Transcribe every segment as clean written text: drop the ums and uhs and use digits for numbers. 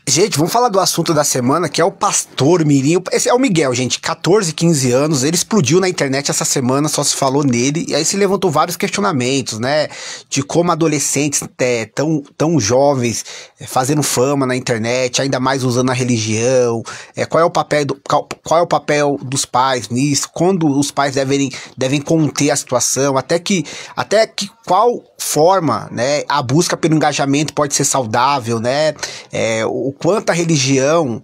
Gente, vamos falar do assunto da semana, que é o pastor mirim. Esse é o Miguel, gente, 14, 15 anos, ele explodiu na internet essa semana, só se falou nele, e aí se levantou vários questionamentos, né, de como adolescentes tão jovens, fazendo fama na internet, ainda mais usando a religião, qual é o papel dos pais nisso, quando os pais devem conter a situação, até que qual forma, né, a busca pelo engajamento pode ser saudável, né, o quanto a religião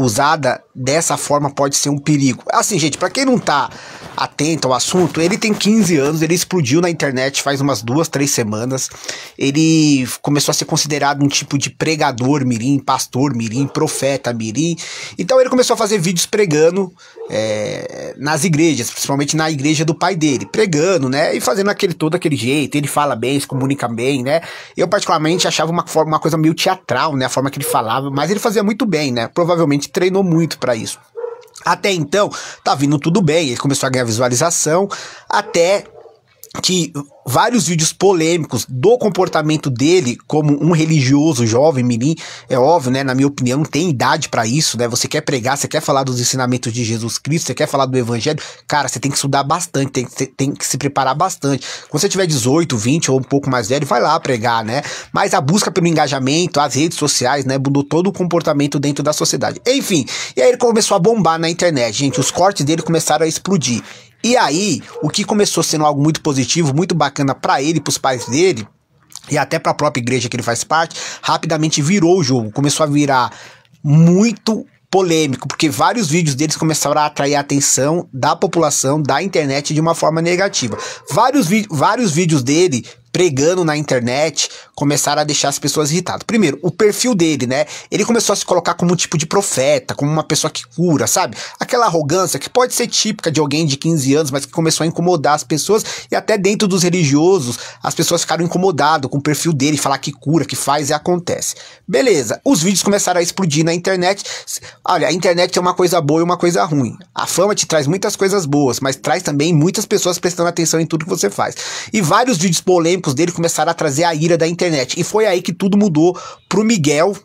usada dessa forma pode ser um perigo. Assim, gente, pra quem não tá atento ao assunto, ele tem 15 anos, ele explodiu na internet faz umas 2, 3 semanas, ele começou a ser considerado um tipo de pregador mirim, pastor mirim, profeta mirim, então ele começou a fazer vídeos pregando nas igrejas, principalmente na igreja do pai dele, pregando, né, e fazendo todo aquele jeito, ele fala bem, se comunica bem, né, eu particularmente achava uma coisa meio teatral, né, a forma que ele falava, mas ele fazia muito bem, né, provavelmente treinou muito pra isso. Até então, tá vindo tudo bem, ele começou a ganhar visualização, até que vários vídeos polêmicos do comportamento dele como um religioso jovem mirim, é óbvio, né, na minha opinião, não tem idade pra isso, né, você quer pregar, você quer falar dos ensinamentos de Jesus Cristo, você quer falar do evangelho, cara, você tem que estudar bastante, tem que se preparar bastante. Quando você tiver 18, 20 ou um pouco mais velho, vai lá pregar, né, mas a busca pelo engajamento, as redes sociais, né, mudou todo o comportamento dentro da sociedade. Enfim, e aí ele começou a bombar na internet, gente, os cortes dele começaram a explodir. E aí, o que começou sendo algo muito positivo, muito bacana pra ele e pros pais dele, e até pra própria igreja que ele faz parte, rapidamente virou o jogo, começou a virar muito polêmico, porque vários vídeos deles começaram a atrair a atenção da população, da internet de uma forma negativa. Vários vídeos dele pregando na internet começaram a deixar as pessoas irritadas. Primeiro, o perfil dele, né? Ele começou a se colocar como um tipo de profeta, como uma pessoa que cura, sabe? Aquela arrogância que pode ser típica de alguém de 15 anos, mas que começou a incomodar as pessoas, e até dentro dos religiosos, as pessoas ficaram incomodadas com o perfil dele, falar que cura, que faz e acontece. Beleza, os vídeos começaram a explodir na internet. Olha, a internet tem uma coisa boa e uma coisa ruim. A fama te traz muitas coisas boas, mas traz também muitas pessoas prestando atenção em tudo que você faz. E vários vídeos polêmicos dele começaram a trazer a ira da internet, e foi aí que tudo mudou pro Miguel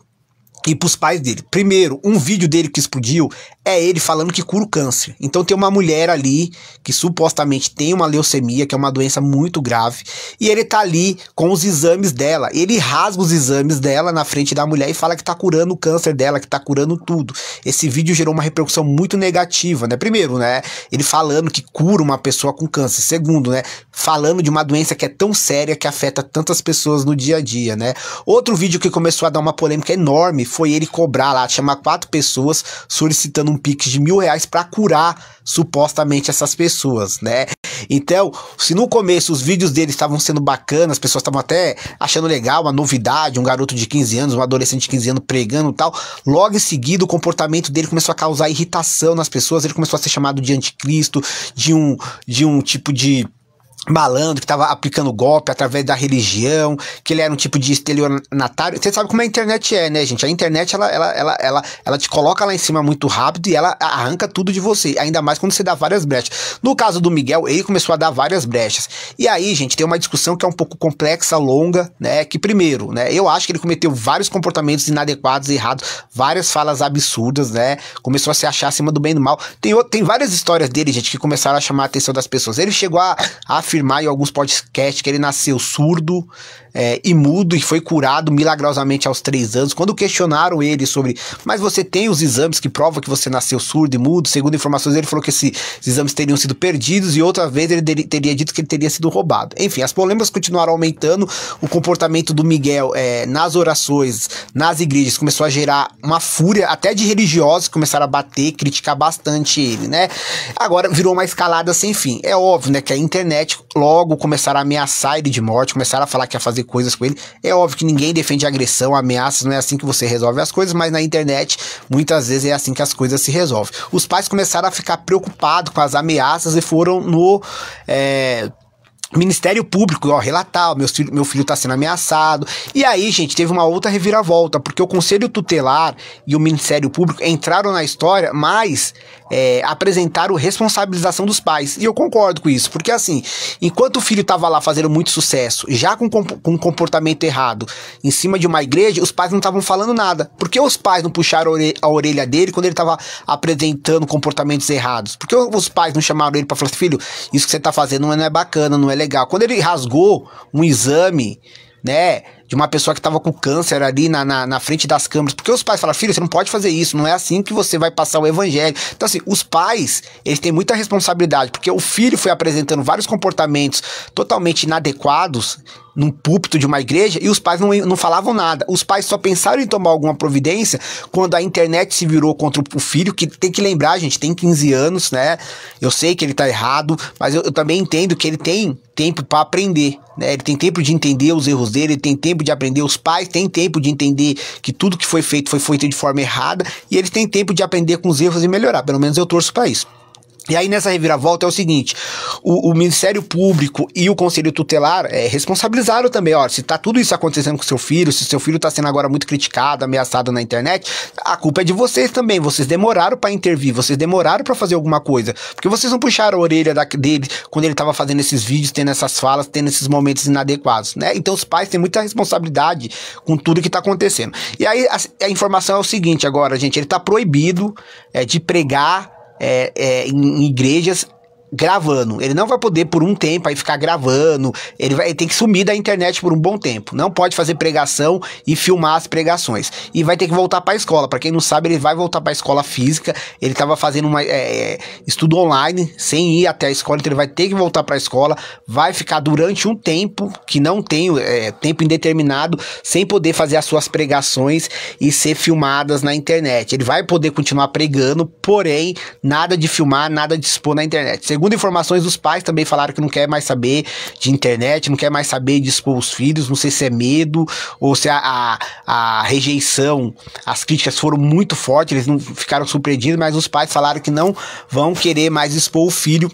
e pros pais dele. Primeiro, um vídeo dele que explodiu é ele falando que cura o câncer. Então tem uma mulher ali que supostamente tem uma leucemia, que é uma doença muito grave, e ele tá ali com os exames dela. Ele rasga os exames dela na frente da mulher e fala que tá curando o câncer dela, que tá curando tudo. Esse vídeo gerou uma repercussão muito negativa, né? Primeiro, né, ele falando que cura uma pessoa com câncer. Segundo, né, falando de uma doença que é tão séria que afeta tantas pessoas no dia a dia, né? Outro vídeo que começou a dar uma polêmica enorme foi ele cobrar lá, chamar 4 pessoas solicitando um Pix de R$1.000 para curar supostamente essas pessoas, né? Então, se no começo os vídeos dele estavam sendo bacanas, as pessoas estavam até achando legal, uma novidade, um garoto de 15 anos, um adolescente de 15 anos pregando e tal, logo em seguida o comportamento dele começou a causar irritação nas pessoas, ele começou a ser chamado de anticristo, de um tipo de malandro que tava aplicando golpe através da religião, que ele era um tipo de estelionatário. Você sabe como a internet é, né, gente? A internet, ela te coloca lá em cima muito rápido e ela arranca tudo de você, ainda mais quando você dá várias brechas. No caso do Miguel, ele começou a dar várias brechas. E aí, gente, tem uma discussão que é um pouco complexa, longa, né, que primeiro, né, eu acho que ele cometeu vários comportamentos inadequados, errados, várias falas absurdas, né, começou a se achar acima do bem e do mal. Tem várias histórias dele, gente, que começaram a chamar a atenção das pessoas. Ele chegou a afirmar em alguns podcasts que ele nasceu surdo e mudo e foi curado milagrosamente aos 3 anos. Quando questionaram ele sobre, mas você tem os exames que provam que você nasceu surdo e mudo? Segundo informações, ele falou que esses exames teriam sido perdidos, e outra vez ele teria dito que ele teria sido roubado. Enfim, as polêmicas continuaram aumentando, o comportamento do Miguel nas orações, nas igrejas, começou a gerar uma fúria, até de religiosos que começaram a bater, criticar bastante ele, né? Agora virou uma escalada sem fim. É óbvio, né, que a internet logo começaram a ameaçar ele de morte, começaram a falar que ia fazer coisas com ele. É óbvio que ninguém defende agressão, ameaças, não é assim que você resolve as coisas, mas na internet muitas vezes é assim que as coisas se resolvem. Os pais começaram a ficar preocupados com as ameaças e foram Ministério Público, ó, relatar, meu filho tá sendo ameaçado. E aí, gente, teve uma outra reviravolta, porque o Conselho Tutelar e o Ministério Público entraram na história, mas apresentaram responsabilização dos pais. E eu concordo com isso, porque assim, enquanto o filho tava lá fazendo muito sucesso, já com um comportamento errado, em cima de uma igreja, os pais não estavam falando nada. Por que os pais não puxaram a orelha dele quando ele tava apresentando comportamentos errados? Por que os pais não chamaram ele pra falar assim, filho, isso que você tá fazendo não é bacana, não é legal. Quando ele rasgou um exame, né, de uma pessoa que estava com câncer ali na frente das câmeras, porque os pais falaram, filho, você não pode fazer isso, não é assim que você vai passar o evangelho. Então assim, os pais, eles têm muita responsabilidade, porque o filho foi apresentando vários comportamentos totalmente inadequados num púlpito de uma igreja e os pais não falavam nada. Os pais só pensaram em tomar alguma providência quando a internet se virou contra o filho, que tem que lembrar, gente, tem 15 anos, né? Eu sei que ele tá errado, mas eu também entendo que ele tem tempo para aprender, né? Ele tem tempo de entender os erros dele, ele tem tempo de aprender, os pais têm tempo de entender que tudo que foi feito de forma errada e eles têm tempo de aprender com os erros e melhorar. Pelo menos eu torço para isso. E aí nessa reviravolta é o seguinte, o Ministério Público e o Conselho Tutelar responsabilizaram também, ó, se tá tudo isso acontecendo com seu filho, se seu filho tá sendo agora muito criticado, ameaçado na internet, a culpa é de vocês também, vocês demoraram pra intervir, vocês demoraram pra fazer alguma coisa, porque vocês não puxaram a orelha dele quando ele tava fazendo esses vídeos, tendo essas falas, tendo esses momentos inadequados, né? Então os pais têm muita responsabilidade com tudo que tá acontecendo. E aí a informação é o seguinte agora, gente, ele tá proibido de pregar em igrejas gravando. Ele não vai poder por um tempo aí ficar gravando, ele tem que sumir da internet por um bom tempo, não pode fazer pregação e filmar as pregações, e vai ter que voltar para a escola. Para quem não sabe, ele vai voltar para a escola física, ele estava fazendo estudo online, sem ir até a escola, então ele vai ter que voltar para a escola, vai ficar durante um tempo, que não tem tempo indeterminado, sem poder fazer as suas pregações e ser filmadas na internet. Ele vai poder continuar pregando, porém, nada de filmar, nada de expor na internet. Segundo informações, os pais também falaram que não quer mais saber de internet, não quer mais saber de expor os filhos, não sei se é medo ou se a rejeição, as críticas foram muito fortes, eles não ficaram surpreendidos, mas os pais falaram que não vão querer mais expor o filho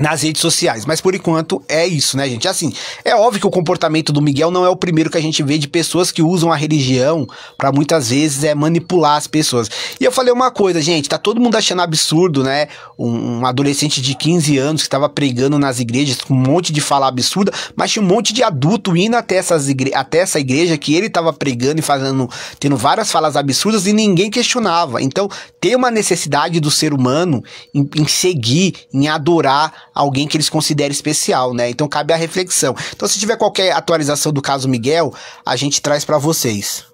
nas redes sociais, mas por enquanto é isso, né, gente? Assim, é óbvio que o comportamento do Miguel não é o primeiro que a gente vê de pessoas que usam a religião pra muitas vezes manipular as pessoas. E eu falei uma coisa, gente, tá todo mundo achando absurdo, né? Um adolescente de 15 anos que tava pregando nas igrejas com um monte de fala absurda, mas tinha um monte de adulto indo até essa igreja que ele tava pregando e tendo várias falas absurdas e ninguém questionava. Então, tem uma necessidade do ser humano em seguir, em adorar alguém que eles considerem especial, né? Então cabe a reflexão. Então se tiver qualquer atualização do caso Miguel, a gente traz para vocês.